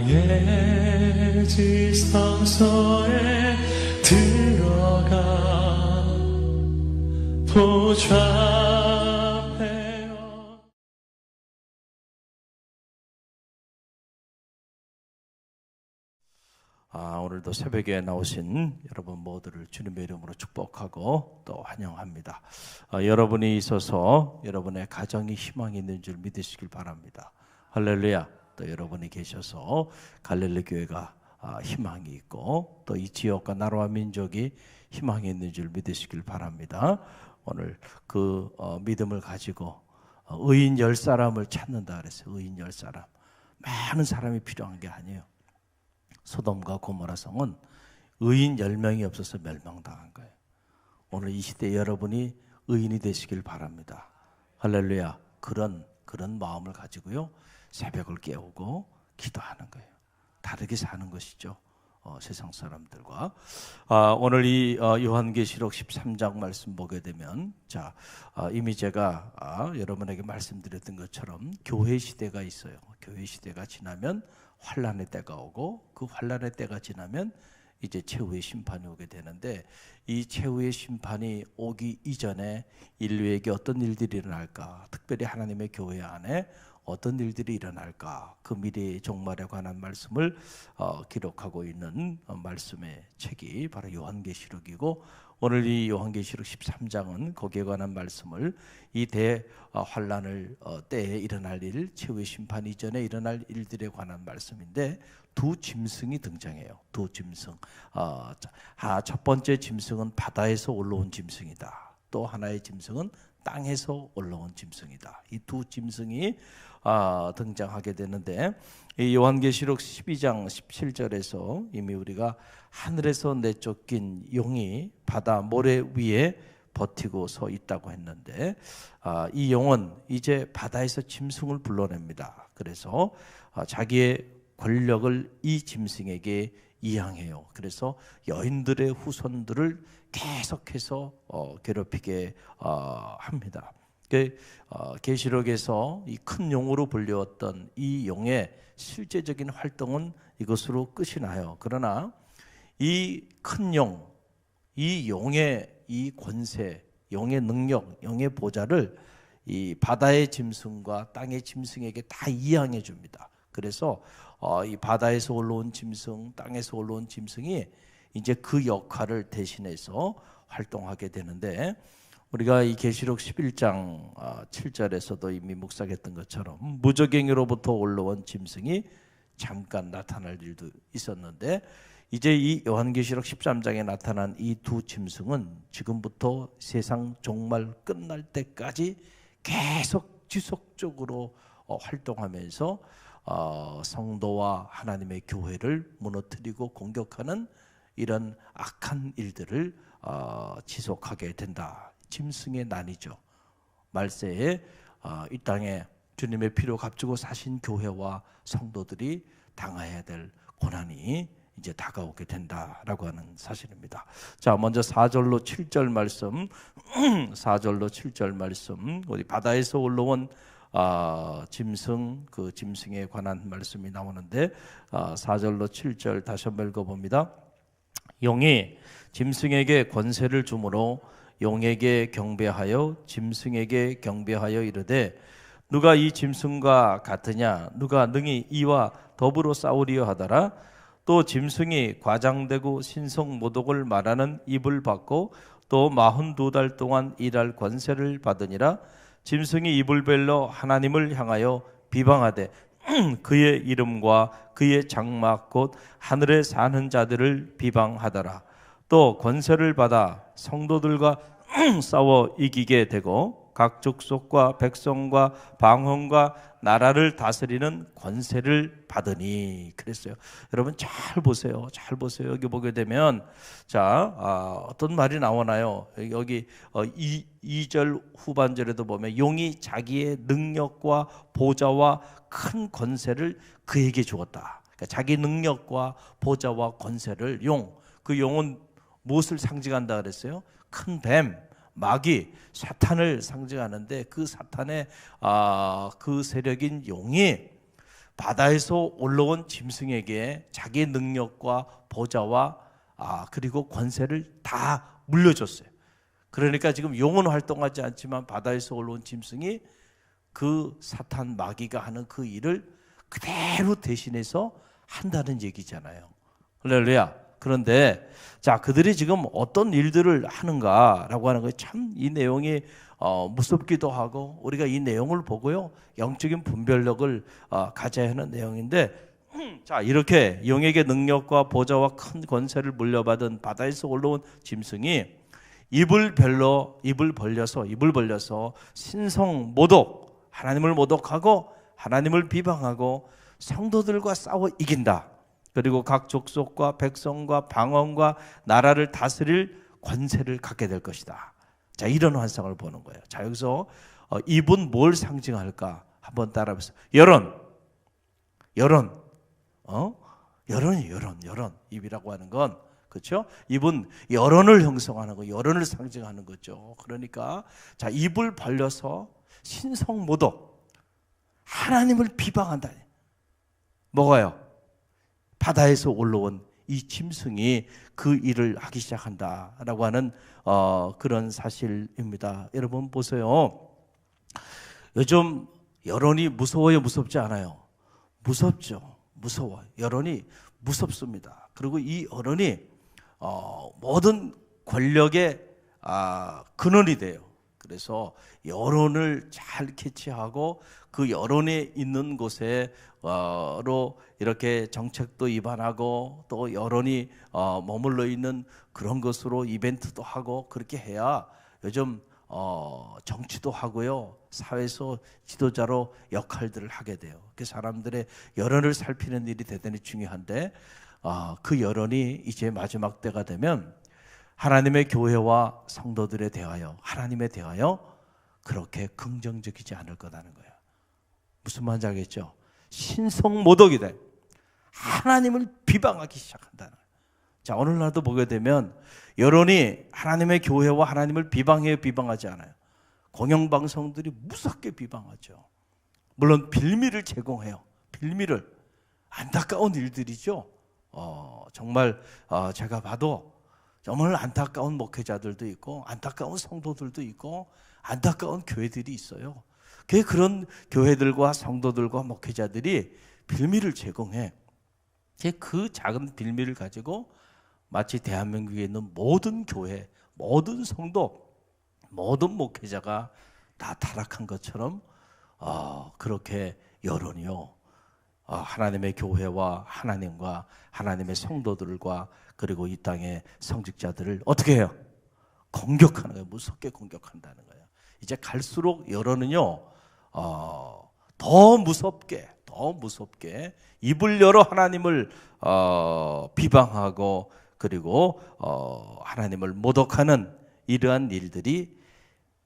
나의 지성소에 들어가 보좌하며. 오늘도 새벽에 나오신 여러분 모두를 주님의 이름으로 축복하고 또 환영합니다. 여러분이 있어서 여러분의 가정이 희망이 있는 줄 믿으시길 바랍니다. 할렐루야. 또 여러분이 계셔서 갈릴리 교회가 희망이 있고 또 이 지역과 나라와 민족이 희망이 있는 줄 믿으시길 바랍니다. 오늘 그 믿음을 가지고 의인 10사람을 찾는다 그랬어요. 의인 10사람. 많은 사람이 필요한 게 아니에요. 소돔과 고모라 성은 의인 10명이 없어서 멸망당한 거예요. 오늘 이 시대에 여러분이 의인이 되시길 바랍니다. 할렐루야. 그런 마음을 가지고요, 새벽을 깨우고 기도하는 거예요. 다르게 사는 것이죠. 세상 사람들과. 오늘 이 요한계시록 13장 말씀 보게 되면, 이미 제가 여러분에게 말씀드렸던 것처럼 교회 시대가 있어요. 교회 시대가 지나면 환란의 때가 오고, 그 환란의 때가 지나면 이제 최후의 심판이 오게 되는데, 이 최후의 심판이 오기 이전에 인류에게 어떤 일들이 일어날까, 특별히 하나님의 교회 안에 어떤 일들이 일어날까, 그 미래의 종말에 관한 말씀을 기록하고 있는 말씀의 책이 바로 요한계시록이고, 오늘 이 요한계시록 13장은 거기에 관한 말씀을 이 대환란을 때에 일어날 일, 최후의 심판 이전에 일어날 일들에 관한 말씀인데, 두 짐승이 등장해요. 두 짐승. 첫 번째 짐승은 바다에서 올라온 짐승이다. 또 하나의 짐승은 땅에서 올라온 짐승이다. 이 두 짐승이 등장하게 되는데, 이 요한계시록 12장 17절에서 이미 우리가 하늘에서 내쫓긴 용이 바다 모래 위에 버티고 서 있다고 했는데, 이 용은 이제 바다에서 짐승을 불러냅니다. 그래서 자기의 권력을 이 짐승에게 이양해요. 그래서 여인들의 후손들을 계속해서 괴롭히게 합니다. 계시록에서 이 큰 용으로 불리웠던 이 용의 실제적인 활동은 이것으로 끝이 나요. 그러나 이 큰 용, 이 용의 이 권세, 용의 능력, 용의 보좌를 이 바다의 짐승과 땅의 짐승에게 다 이양해 줍니다. 그래서 이 바다에서 올라온 짐승, 땅에서 올라온 짐승이 이제 그 역할을 대신해서 활동하게 되는데, 우리가 이 계시록 11장 7절에서도 이미 묵상했던 것처럼 무저갱이로부터 올라온 짐승이 잠깐 나타날 일도 있었는데, 이제 이 요한계시록 13장에 나타난 이 두 짐승은 지금부터 세상 종말 끝날 때까지 계속 지속적으로 활동하면서 성도와 하나님의 교회를 무너뜨리고 공격하는 이런 악한 일들을 지속하게 된다. 짐승의 난이죠. 말세에 이 땅에 주님의 피로 값주고 사신 교회와 성도들이 당해야 될 고난이 이제 다가오게 된다라고 하는 사실입니다. 자, 먼저 4절로 7절 말씀, 4절로 7절 말씀, 우리 바다에서 올라온 짐승, 그 짐승에 관한 말씀이 나오는데, 4절로 7절 다시 한번 읽어봅니다. 용이 짐승에게 권세를 주므로 용에게 경배하여 짐승에게 경배하여 이르되, 누가 이 짐승과 같으냐, 누가 능히 이와 더불어 싸우리여 하더라. 또 짐승이 과장되고 신성모독을 말하는 입을 받고 또 42달 동안 일할 권세를 받으니라. 짐승이 입을 벌려 하나님을 향하여 비방하되 그의 이름과 그의 장막 곧 하늘에 사는 자들을 비방하더라. 또 권세를 받아 성도들과 싸워 이기게 되고 각 족속과 백성과 방언과 나라를 다스리는 권세를 받으니. 그랬어요. 여러분 잘 보세요. 잘 보세요. 여기 보게 되면 어떤 말이 나오나요? 여기 2절 후반절에도 보면 용이 자기의 능력과 보좌와 큰 권세를 그에게 주었다. 그러니까 자기 능력과 보좌와 권세를 그 용은 무엇을 상징한다 그랬어요? 큰 뱀, 마귀, 사탄을 상징하는데, 그 사탄의 그 세력인 용이 바다에서 올라온 짐승에게 자기의 능력과 보좌와 그리고 권세를 다 물려줬어요. 그러니까 지금 용은 활동하지 않지만 바다에서 올라온 짐승이 그 사탄 마귀가 하는 그 일을 그대로 대신해서 한다는 얘기잖아요. 할렐루야. 그런데 자, 그들이 지금 어떤 일들을 하는가라고 하는 거예요. 참 이 내용이 무섭기도 하고 우리가 이 내용을 보고요 영적인 분별력을 가져야 하는 내용인데, 자, 이렇게 용에게 능력과 보좌와 큰 권세를 물려받은 바다에서 올라온 짐승이 입을 벌려서 신성 모독, 하나님을 모독하고 하나님을 비방하고 성도들과 싸워 이긴다. 그리고 각 족속과 백성과 방언과 나라를 다스릴 권세를 갖게 될 것이다. 자, 이런 환상을 보는 거예요. 자, 여기서 입은 뭘 상징할까? 한번 따라해보세요. 여론. 입이라고 하는 건, 그렇죠? 입은 여론을 형성하는 거, 여론을 상징하는 거죠. 그러니까 자, 입을 벌려서 신성모독, 하나님을 비방한다. 뭐가요? 바다에서 올라온 이 짐승이 그 일을 하기 시작한다라고 하는 그런 사실입니다. 여러분 보세요. 요즘 여론이 무서워요, 무섭지 않아요? 무섭죠. 무서워요. 여론이 무섭습니다. 그리고 이 여론이 모든 권력의 근원이 돼요. 그래서 여론을 잘 캐치하고 그 여론에 있는 곳에로 이렇게 정책도 위반하고 또 여론이 머물러 있는 그런 것으로 이벤트도 하고 그렇게 해야 요즘 정치도 하고요, 사회에서 지도자로 역할들을 하게 돼요. 그 사람들의 여론을 살피는 일이 대단히 중요한데 그 여론이 이제 마지막 때가 되면 하나님의 교회와 성도들에 대하여, 하나님에 대하여 그렇게 긍정적이지 않을 거라는 거예요. 무슨 말인지 알겠죠? 신성모독이 돼. 하나님을 비방하기 시작한다는 거예요. 자, 오늘날도 보게 되면 여론이 하나님의 교회와 하나님을 비방해요, 비방하지 않아요? 공영방송들이 무섭게 비방하죠. 물론 빌미를 제공해요. 빌미를. 안타까운 일들이죠. 정말 제가 봐도 정말 안타까운 목회자들도 있고 안타까운 성도들도 있고 안타까운 교회들이 있어요. 그런 교회들과 성도들과 목회자들이 빌미를 제공해. 그 작은 빌미를 가지고 마치 대한민국에 있는 모든 교회, 모든 성도, 모든 목회자가 다 타락한 것처럼 그렇게 여론이요, 하나님의 교회와 하나님과 하나님의 성도들과 그리고 이 땅의 성직자들을 어떻게 해요? 공격하는 거예요. 무섭게 공격한다는 거예요. 이제 갈수록 여론은요 더 무섭게 입을 열어 하나님을 비방하고 그리고 하나님을 모독하는 이러한 일들이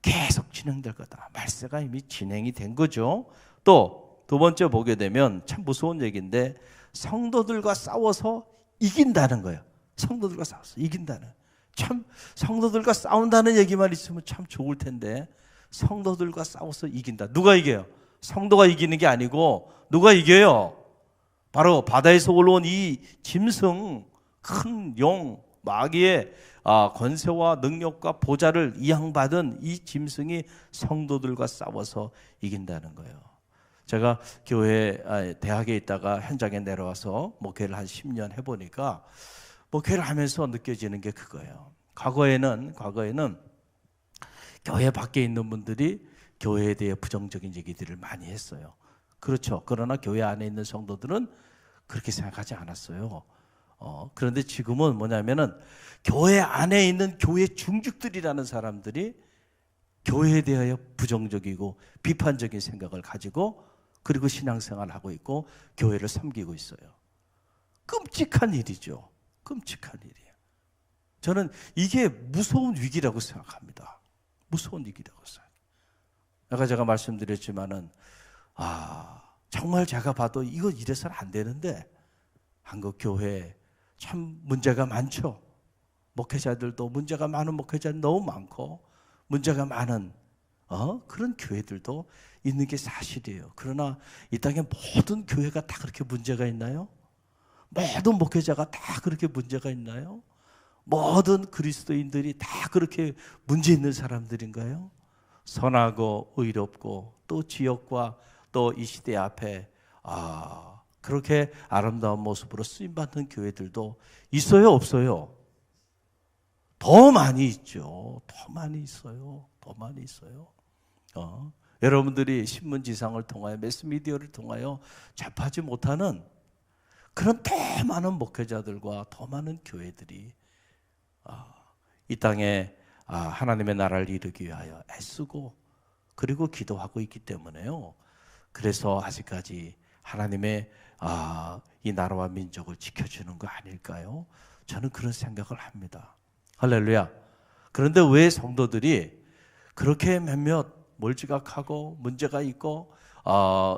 계속 진행될 거다. 말세가 이미 진행이 된 거죠. 또 두 번째 보게 되면 참 무서운 얘기인데, 성도들과 싸워서 이긴다는 거예요. 성도들과 싸워서 이긴다는. 참 성도들과 싸운다는 얘기만 있으면 참 좋을 텐데, 성도들과 싸워서 이긴다. 누가 이겨요? 성도가 이기는 게 아니고 누가 이겨요? 바로 바다에서 올라온 이 짐승, 큰 용, 마귀의 권세와 능력과 보좌를 이양받은 이 짐승이 성도들과 싸워서 이긴다는 거예요. 제가 대학에 있다가 현장에 내려와서 목회를 한 10년 해보니까 목회를 하면서 느껴지는 게 그거예요. 과거에는 교회 밖에 있는 분들이 교회에 대해 부정적인 얘기들을 많이 했어요. 그렇죠. 그러나 교회 안에 있는 성도들은 그렇게 생각하지 않았어요. 그런데 지금은 뭐냐면은 교회 안에 있는 교회 중직들이라는 사람들이 교회에 대하여 부정적이고 비판적인 생각을 가지고 그리고 신앙생활을 하고 있고 교회를 섬기고 있어요. 끔찍한 일이죠. 끔찍한 일이에요. 저는 이게 무서운 위기라고 생각합니다. 무서운 위기라고 생각해요. 아까 제가 말씀드렸지만은 정말 제가 봐도 이거 이래서는 안 되는데 한국 교회 참 문제가 많죠. 목회자들도 문제가 많은 목회자는 너무 많고 문제가 많은 그런 교회들도 있는 게 사실이에요. 그러나 이 땅에 모든 교회가 다 그렇게 문제가 있나요? 모든 목회자가 다 그렇게 문제가 있나요? 모든 그리스도인들이 다 그렇게 문제 있는 사람들인가요? 선하고 의롭고 또 지역과 또 이 시대 앞에 그렇게 아름다운 모습으로 쓰임받는 교회들도 있어요, 없어요? 더 많이 있죠. 더 많이 있어요. 더 많이 있어요. 여러분들이 신문지상을 통하여 매스미디어를 통하여 접하지 못하는 그런 더 많은 목회자들과 더 많은 교회들이 이 땅에 하나님의 나라를 이루기 위하여 애쓰고 그리고 기도하고 있기 때문에요. 그래서 아직까지 하나님의 이 나라와 민족을 지켜주는 거 아닐까요? 저는 그런 생각을 합니다. 할렐루야. 그런데 왜 성도들이 그렇게 몇몇 몰지각하고 문제가 있고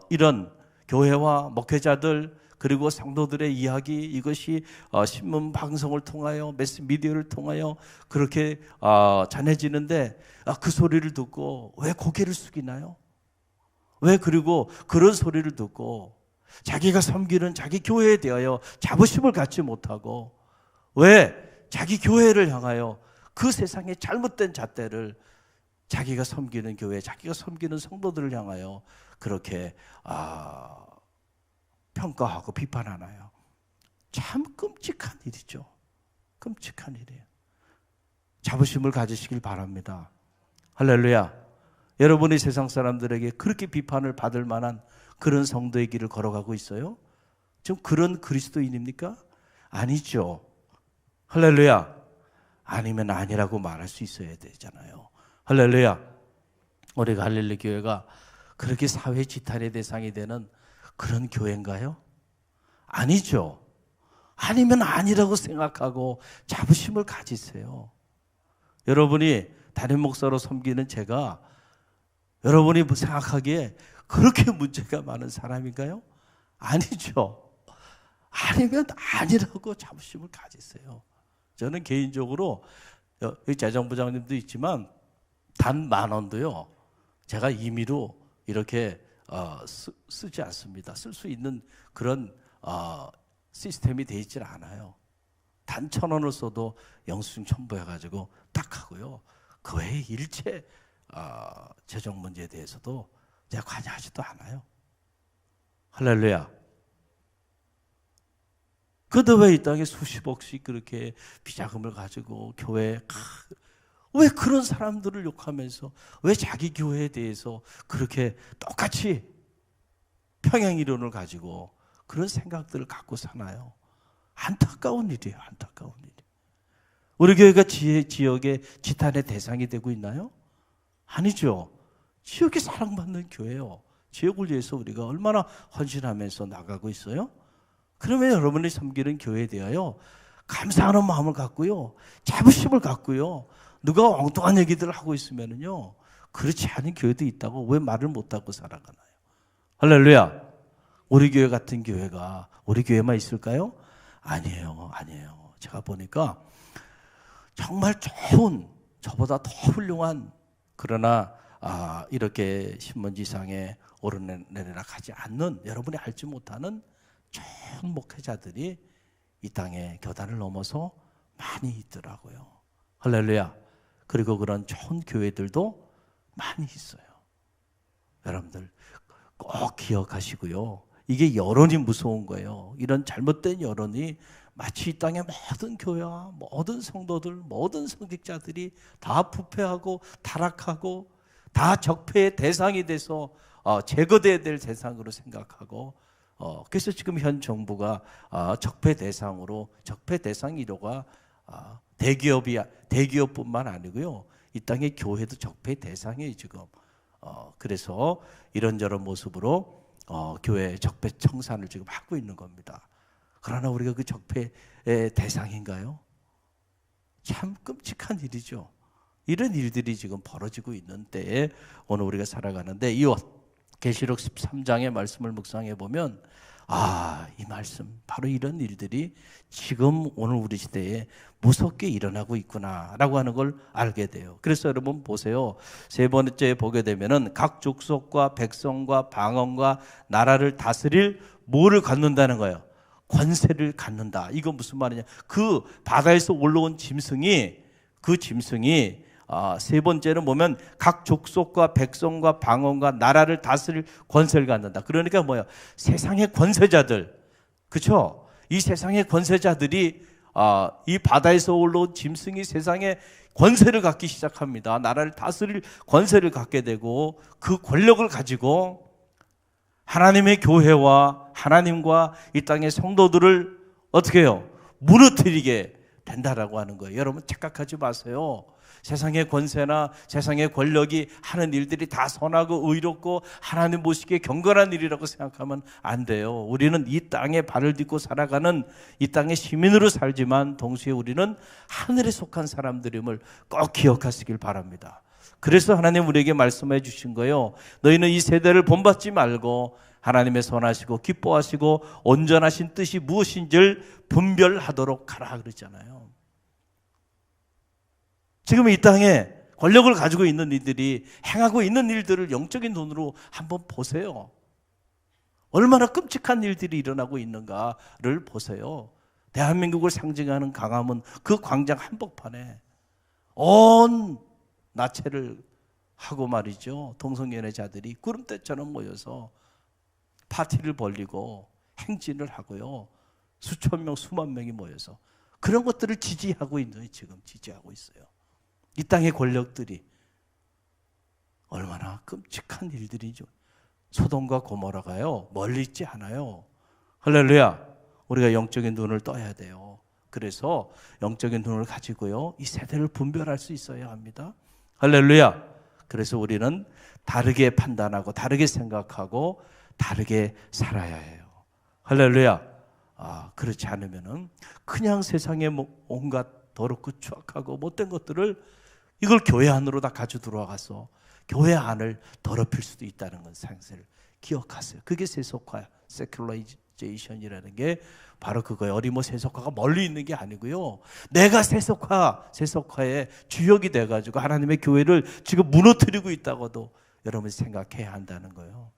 이런 교회와 목회자들 그리고 성도들의 이야기 이것이 신문 방송을 통하여 매스미디어를 통하여 그렇게 전해지는데 그 소리를 듣고 왜 고개를 숙이나요? 왜 그리고 그런 소리를 듣고 자기가 섬기는 자기 교회에 대하여 자부심을 갖지 못하고 왜 자기 교회를 향하여 그 세상의 잘못된 잣대를 자기가 섬기는 교회, 자기가 섬기는 성도들을 향하여 그렇게 평가하고 비판하나요? 참 끔찍한 일이죠. 끔찍한 일이에요. 자부심을 가지시길 바랍니다. 할렐루야. 여러분이 세상 사람들에게 그렇게 비판을 받을 만한 그런 성도의 길을 걸어가고 있어요? 지금 그런 그리스도인입니까? 아니죠. 할렐루야. 아니면 아니라고 말할 수 있어야 되잖아요. 할렐루야. 우리가 할렐루야 교회가 그렇게 사회 지탄의 대상이 되는 그런 교회인가요? 아니죠. 아니면 아니라고 생각하고 자부심을 가지세요. 여러분이 담임 목사로 섬기는 제가 여러분이 생각하기에 그렇게 문제가 많은 사람인가요? 아니죠. 아니면 아니라고 자부심을 가지세요. 저는 개인적으로 여기 재정부장님도 있지만 단 10,000원도요. 제가 임의로 이렇게 쓰지 않습니다. 쓸 수 있는 그런 시스템이 되어 있질 않아요. 단 1,000원을 써도 영수증 첨부해가지고 딱 하고요. 그 외에 일체 재정 문제에 대해서도 제가 관여하지도 않아요. 할렐루야. 그런데 왜 이 땅에 수십억씩 그렇게 비자금을 가지고 교회에 왜 그런 사람들을 욕하면서 왜 자기 교회에 대해서 그렇게 똑같이 평행이론을 가지고 그런 생각들을 갖고 사나요? 안타까운 일이에요. 안타까운 일. 우리 교회가 지역의 지탄의 대상이 되고 있나요? 아니죠. 지역에 사랑받는 교회요. 지역을 위해서 우리가 얼마나 헌신하면서 나가고 있어요? 그러면 여러분이 섬기는 교회에 대하여 감사하는 마음을 갖고요. 자부심을 갖고요. 누가 엉뚱한 얘기들을 하고 있으면요. 그렇지 않은 교회도 있다고 왜 말을 못하고 살아가나요? 할렐루야. 우리 교회 같은 교회가 우리 교회만 있을까요? 아니에요. 아니에요. 제가 보니까 정말 좋은 저보다 더 훌륭한 그러나 이렇게 신문지상에 오르내리락 하지 않는 여러분이 알지 못하는 좋은 목회자들이 이 땅에 교단을 넘어서 많이 있더라고요. 할렐루야. 그리고 그런 좋은 교회들도 많이 있어요. 여러분들 꼭 기억하시고요. 이게 여론이 무서운 거예요. 이런 잘못된 여론이 마치 이 땅의 모든 교회와 모든 성도들, 모든 성직자들이 다 부패하고 타락하고 다 적폐의 대상이 돼서 제거돼야 될 대상으로 생각하고 그래서 지금 현 정부가 적폐 대상으로 적폐 대상 1호가 대기업뿐만 아니고요. 이 땅의 교회도 적폐 대상이에요 지금. 그래서 이런저런 모습으로 교회 적폐 청산을 지금 하고 있는 겁니다. 그러나 우리가 그 적폐의 대상인가요? 참 끔찍한 일이죠. 이런 일들이 지금 벌어지고 있는 때에 오늘 우리가 살아가는데 이 계시록 13장의 말씀을 묵상해 보면 이 말씀, 바로 이런 일들이 지금 오늘 우리 시대에 무섭게 일어나고 있구나라고 하는 걸 알게 돼요. 그래서 여러분 보세요. 세 번째 보게 되면은 각 족속과 백성과 방언과 나라를 다스릴 뭐를 갖는다는 거예요? 권세를 갖는다. 이건 무슨 말이냐? 그 바다에서 올라온 짐승이, 그 짐승이 세 번째는 보면 각 족속과 백성과 방언과 나라를 다스릴 권세를 갖는다. 그러니까 뭐예요? 세상의 권세자들, 그렇죠? 이 세상의 권세자들이 이 바다에서 올라온 짐승이 세상에 권세를 갖기 시작합니다. 나라를 다스릴 권세를 갖게 되고 그 권력을 가지고 하나님의 교회와 하나님과 이 땅의 성도들을 어떻게 해요? 무너뜨리게 된다라고 하는 거예요. 여러분 착각하지 마세요. 세상의 권세나 세상의 권력이 하는 일들이 다 선하고 의롭고 하나님 보시기에 경건한 일이라고 생각하면 안 돼요. 우리는 이 땅에 발을 딛고 살아가는 이 땅의 시민으로 살지만 동시에 우리는 하늘에 속한 사람들임을 꼭 기억하시길 바랍니다. 그래서 하나님 우리에게 말씀해 주신 거예요. 너희는 이 세대를 본받지 말고 하나님의 선하시고 기뻐하시고 온전하신 뜻이 무엇인지를 분별하도록 하라 그러잖아요. 지금 이 땅에 권력을 가지고 있는 이들이 행하고 있는 일들을 영적인 눈으로 한번 보세요. 얼마나 끔찍한 일들이 일어나고 있는가를 보세요. 대한민국을 상징하는 광화문 그 광장 한복판에 온 나체를 하고 말이죠. 동성연애자들이 구름대처럼 모여서 파티를 벌리고 행진을 하고요. 수천 명, 수만 명이 모여서 그런 것들을 지지하고 있는, 지금 지지하고 있어요. 이 땅의 권력들이 얼마나 끔찍한 일들이죠. 소돔과 고모라가요 멀리 있지 않아요. 할렐루야. 우리가 영적인 눈을 떠야 돼요. 그래서 영적인 눈을 가지고요 이 세대를 분별할 수 있어야 합니다. 할렐루야. 그래서 우리는 다르게 판단하고 다르게 생각하고 다르게 살아야 해요. 할렐루야. 그렇지 않으면은 그냥 세상에 온갖 더럽고 추악하고 못된 것들을 이걸 교회 안으로 다 가져 들어와서 교회 안을 더럽힐 수도 있다는 건 사실을 기억하세요. 그게 세속화, 세큘러이제이션이라는 게 바로 그거예요. 어리모 세속화가 멀리 있는 게 아니고요. 내가 세속화의 주역이 돼가지고 하나님의 교회를 지금 무너뜨리고 있다고도 여러분이 생각해야 한다는 거예요.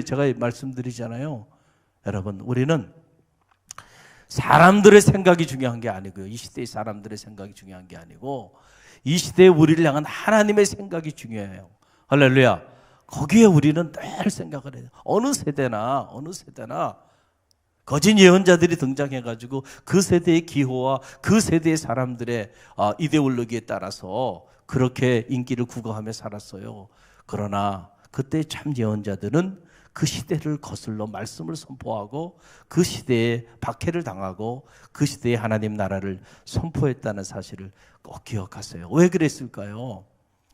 제가 말씀드리잖아요. 여러분, 우리는 사람들의 생각이 중요한 게 아니고요. 이 시대의 사람들의 생각이 중요한 게 아니고 이 시대에 우리를 향한 하나님의 생각이 중요해요. 할렐루야. 거기에 우리는 늘 생각을 해요. 어느 세대나 거짓 예언자들이 등장해가지고 그 세대의 기호와 그 세대의 사람들의 이데올로기에 따라서 그렇게 인기를 구가하며 살았어요. 그러나 그때 참 예언자들은 그 시대를 거슬러 말씀을 선포하고 그 시대에 박해를 당하고 그 시대에 하나님 나라를 선포했다는 사실을 꼭 기억하세요. 왜 그랬을까요?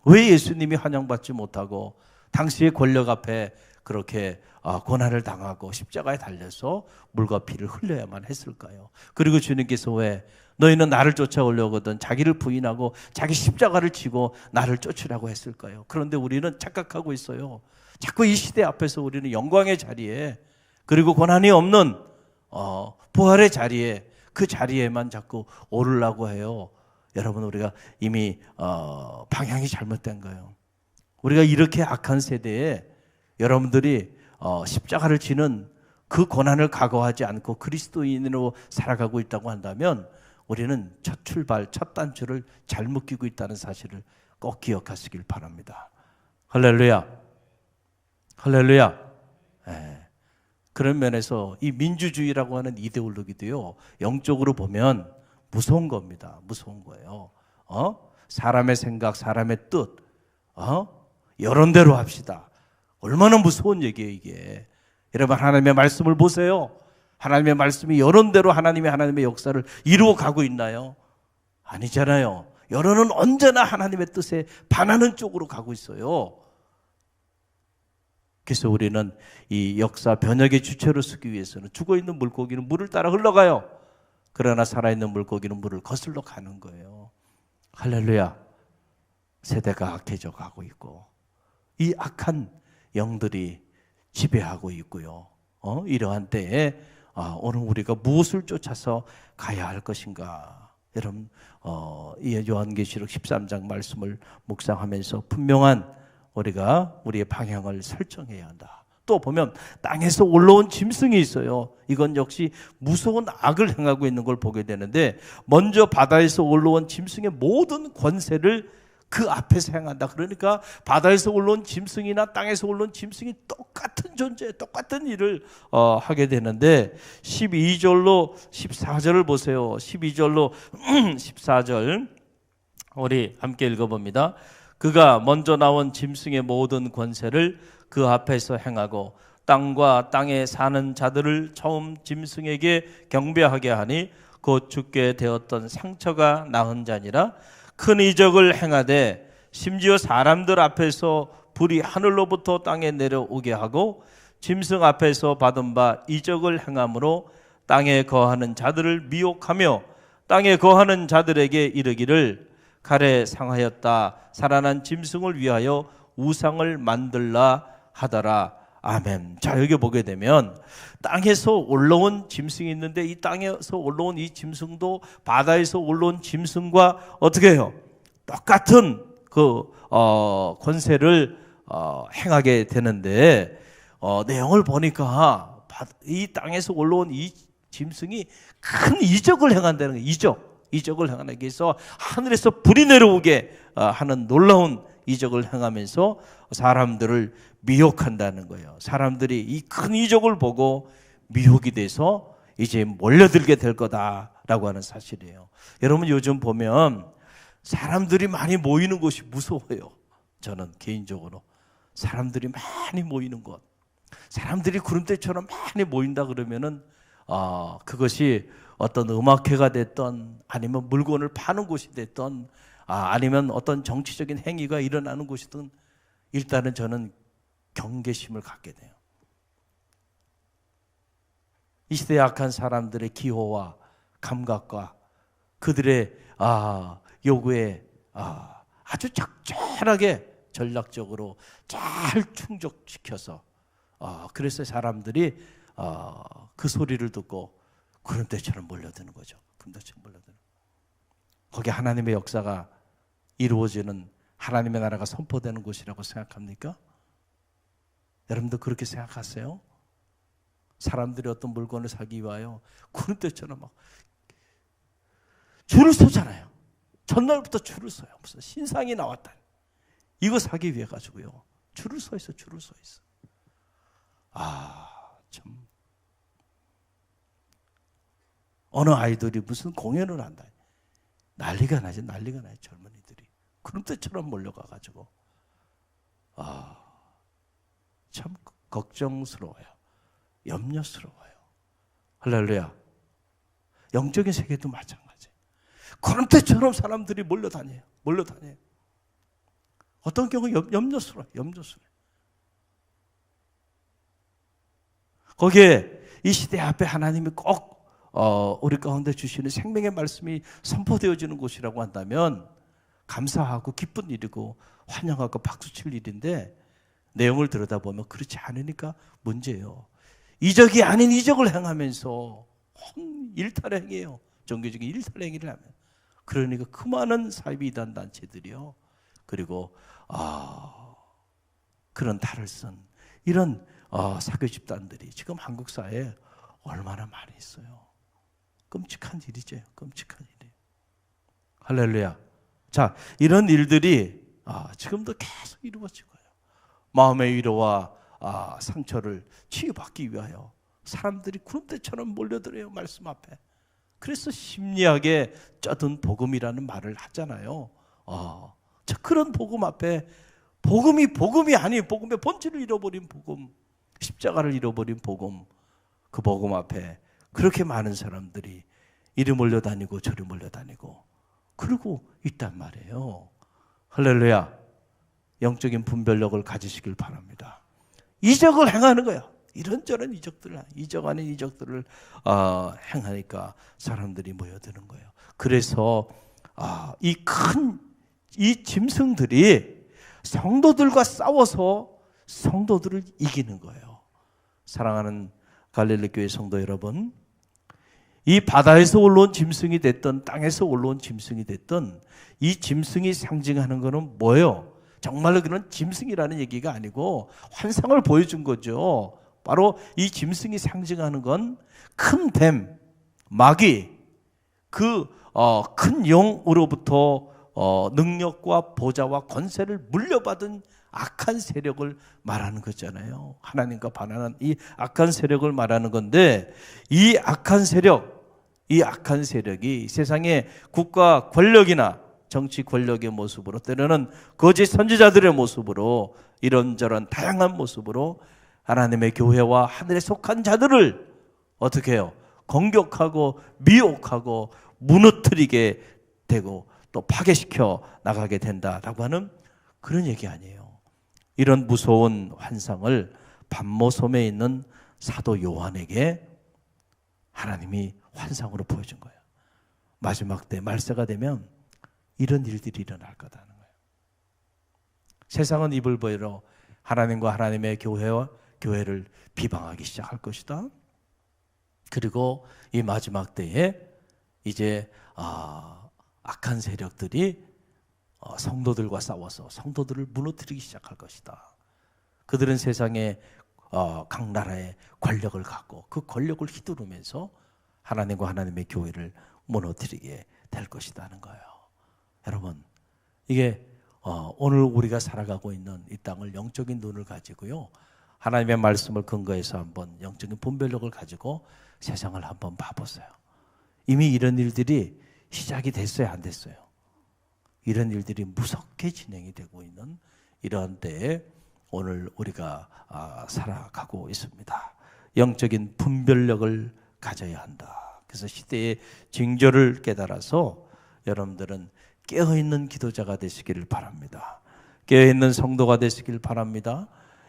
왜 예수님이 환영받지 못하고 당시의 권력 앞에 그렇게 고난을 당하고 십자가에 달려서 물과 피를 흘려야만 했을까요? 그리고 주님께서 왜 너희는 나를 쫓아오려거든 자기를 부인하고 자기 십자가를 지고 나를 쫓으라고 했을까요? 그런데 우리는 착각하고 있어요. 자꾸 이 시대 앞에서 우리는 영광의 자리에 그리고 고난이 없는 부활의 자리에 그 자리에만 자꾸 오르려고 해요. 여러분 우리가 이미 방향이 잘못된 거예요. 우리가 이렇게 악한 세대에 여러분들이 십자가를 지는 그 고난을 각오하지 않고 그리스도인으로 살아가고 있다고 한다면 우리는 첫 출발, 첫 단추를 잘못 끼고 있다는 사실을 꼭 기억하시길 바랍니다. 할렐루야. 할렐루야. 네. 그런 면에서 이 민주주의라고 하는 이데올로기도요 영적으로 보면 무서운 겁니다. 무서운 거예요. 사람의 생각, 사람의 뜻, 여론대로 합시다. 얼마나 무서운 얘기예요 이게. 여러분 하나님의 말씀을 보세요. 하나님의 말씀이 여론대로 하나님의 역사를 이루어 가고 있나요? 아니잖아요. 여론은 언제나 하나님의 뜻에 반하는 쪽으로 가고 있어요. 그래서 우리는 이 역사 변혁의 주체로 서기 위해서는 죽어있는 물고기는 물을 따라 흘러가요. 그러나 살아있는 물고기는 물을 거슬러 가는 거예요. 할렐루야. 세대가 악해져 가고 있고 이 악한 영들이 지배하고 있고요. 이러한 때에 오늘 우리가 무엇을 쫓아서 가야 할 것인가? 여러분, 이 요한계시록 13장 말씀을 묵상하면서 분명한 우리가 우리의 방향을 설정해야 한다. 또 보면 땅에서 올라온 짐승이 있어요. 이건 역시 무서운 악을 행하고 있는 걸 보게 되는데, 먼저 바다에서 올라온 짐승의 모든 권세를 그 앞에서 행한다. 그러니까 바다에서 올라온 짐승이나 땅에서 올라온 짐승이 똑같은 존재, 똑같은 일을 하게 되는데, 12절로 14절을 보세요. 12절로 14절 우리 함께 읽어봅니다. 그가 먼저 나온 짐승의 모든 권세를 그 앞에서 행하고 땅과 땅에 사는 자들을 처음 짐승에게 경배하게 하니 곧 죽게 되었던 상처가 나은 자니라. 큰 이적을 행하되 심지어 사람들 앞에서 불이 하늘로부터 땅에 내려오게 하고 짐승 앞에서 받은 바 이적을 행함으로 땅에 거하는 자들을 미혹하며 땅에 거하는 자들에게 이르기를 칼에 상하였다 살아난 짐승을 위하여 우상을 만들라 하더라. 아멘. 자, 여기 보게 되면 땅에서 올라온 짐승이 있는데, 이 땅에서 올라온 이 짐승도 바다에서 올라온 짐승과 어떻게 해요? 똑같은 그 권세를 행하게 되는데, 내용을 보니까 이 땅에서 올라온 이 짐승이 큰 이적을 행한다는 거예요. 이적을 행하기 위해서 하늘에서 불이 내려오게 하는 놀라운 이적을 행하면서 사람들을 미혹한다는 거예요. 사람들이 이 큰 이적을 보고 미혹이 돼서 이제 몰려들게 될 거다라고 하는 사실이에요. 여러분, 요즘 보면 사람들이 많이 모이는 곳이 무서워요. 저는 개인적으로 사람들이 많이 모이는 곳, 사람들이 구름대처럼 많이 모인다 그러면은 그것이 어떤 음악회가 됐던, 아니면 물건을 파는 곳이 됐던, 아니면 어떤 정치적인 행위가 일어나는 곳이든, 일단은 저는 경계심을 갖게 돼요. 이 시대에 악한 사람들의 기호와 감각과 그들의 요구에 아주 적절하게 전략적으로 잘 충족시켜서 그래서 사람들이 그 소리를 듣고 구름대처럼 몰려드는 거죠. 구름대처럼 몰려드는. 거기 하나님의 역사가 이루어지는, 하나님의 나라가 선포되는 곳이라고 생각합니까? 여러분도 그렇게 생각하세요? 사람들이 어떤 물건을 사기 위하여 구름대처럼 막 줄을 서잖아요. 전날부터 줄을 서요. 무슨 신상이 나왔다, 이거 사기 위해 가지고요. 줄을 서 있어. 참. 어느 아이들이 무슨 공연을 한다, 난리가 나요. 젊은이들이 구름대처럼 몰려가 가지고 참 걱정스러워요. 염려스러워요. 할렐루야. 영적인 세계도 마찬가지예요. 구름대처럼 사람들이 몰려다녀요. 어떤 경우 염려스러워요. 거기에 이 시대 앞에 하나님이 꼭 우리 가운데 주시는 생명의 말씀이 선포되어지는 곳이라고 한다면 감사하고 기쁜 일이고 환영하고 박수칠 일인데, 내용을 들여다보면 그렇지 않으니까 문제예요. 이적이 아닌 이적을 행하면서 일탈행위예요. 종교적인 일탈행위를 하면. 그러니까 그 많은 사이비 이단 단체들이요, 그리고 그런 탈을 쓴 이런 사교 집단들이 지금 한국 사회에 얼마나 많이 있어요. 끔찍한 일이죠. 끔찍한 일이에요. 할렐루야. 자, 이런 일들이 지금도 계속 이루어지고요. 마음의 위로와 상처를 치유받기 위하여 사람들이 구름대처럼 몰려들어요. 말씀 앞에. 그래서 심리학에 쩌든 복음이라는 말을 하잖아요. 자, 그런 복음 앞에, 복음이 아닌 복음의 본질을 잃어버린 복음, 십자가를 잃어버린 복음, 그 복음 앞에 그렇게 많은 사람들이 이리 몰려다니고 저리 몰려다니고 그러고 있단 말이에요. 할렐루야. 영적인 분별력을 가지시길 바랍니다. 이적을 행하는 거야. 이런저런 이적 아닌 이적들을 행하니까 사람들이 모여드는 거예요. 그래서 이 짐승들이 성도들과 싸워서 성도들을 이기는 거예요. 사랑하는 갈릴리 교회 성도 여러분, 이 바다에서 올라온 짐승이 됐든 땅에서 올라온 짐승이 됐든 이 짐승이 상징하는 것은 뭐예요? 정말로 그런 짐승이라는 얘기가 아니고 환상을 보여준 거죠. 바로 이 짐승이 상징하는 건 큰 뱀, 마귀, 그 큰 용으로부터 능력과 보좌와 권세를 물려받은 악한 세력을 말하는 거잖아요. 하나님과 반하는 이 악한 세력을 말하는 건데, 이 악한 세력이 세상의 국가 권력이나 정치 권력의 모습으로, 때로는 거짓 선지자들의 모습으로, 이런저런 다양한 모습으로 하나님의 교회와 하늘에 속한 자들을 어떻게 해요? 공격하고 미혹하고 무너뜨리게 되고 또 파괴시켜 나가게 된다라고 하는 그런 얘기 아니에요. 이런 무서운 환상을 반모섬에 있는 사도 요한에게 하나님이 환상으로 보여준 거예요. 마지막 때 말세가 되면 이런 일들이 일어날 거다는 거예요. 세상은 입을 벌려 하나님과 하나님의 교회를 비방하기 시작할 것이다. 그리고 이 마지막 때에 이제 악한 세력들이 성도들과 싸워서 성도들을 무너뜨리기 시작할 것이다. 그들은 세상의 각 나라의 권력을 갖고 그 권력을 휘두르면서 하나님과 하나님의 교회를 무너뜨리게 될 것이라는 거예요. 여러분, 이게 오늘 우리가 살아가고 있는 이 땅을 영적인 눈을 가지고요, 하나님의 말씀을 근거해서 한번 영적인 분별력을 가지고 세상을 한번 봐보세요. 이미 이런 일들이 시작이 됐어요, 안 됐어요? 이런 일들이 무섭게 진행이 되고 있는 이러한 때에 오늘 우리가 살아가고 있습니다. 영적인 분별력을 가져야 한다. 그래서 시대의 징조를 깨달아서 여러분들은 깨어있는 기도자가 되시기를 바랍니다. 깨어있는 성도가 되시길 바랍니다.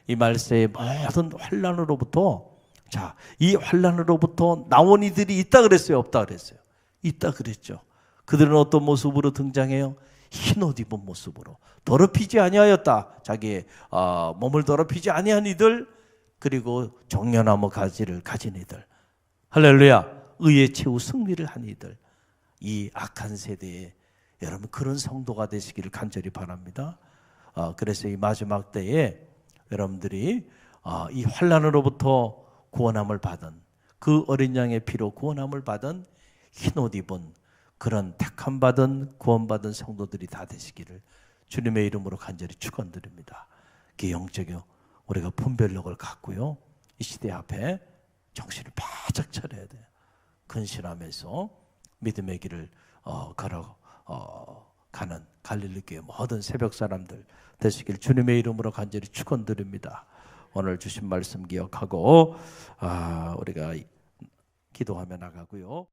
이 말세의 모든 환난으로부터, 자, 이 환난으로부터 나온 이들이 있다 그랬어요, 없다 그랬어요? 있다 그랬죠. 그들은 어떤 모습으로 등장해요? 흰옷 입은 모습으로, 더럽히지 아니하였다, 자기의 몸을 더럽히지 아니한 이들, 그리고 종려나무 가지를 가진 이들, 할렐루야, 의의 최후 승리를 한 이들. 이 악한 세대에 여러분 그런 성도가 되시기를 간절히 바랍니다. 그래서 이 마지막 때에 여러분들이 이 환난으로부터 구원함을 받은, 그 어린 양의 피로 구원함을 받은 흰옷 입은 그런 택함받은 구원받은 성도들이 다 되시기를 주님의 이름으로 간절히 축원드립니다. 그 영적이요, 우리가 분별력을 갖고요, 이 시대 앞에 정신을 바짝 차려야 돼요. 근신하면서 믿음의 길을 걸어가는 갈릴리 교회 모든 새벽 사람들 되시길 주님의 이름으로 간절히 축원드립니다. 오늘 주신 말씀 기억하고 우리가 기도하며 나가고요.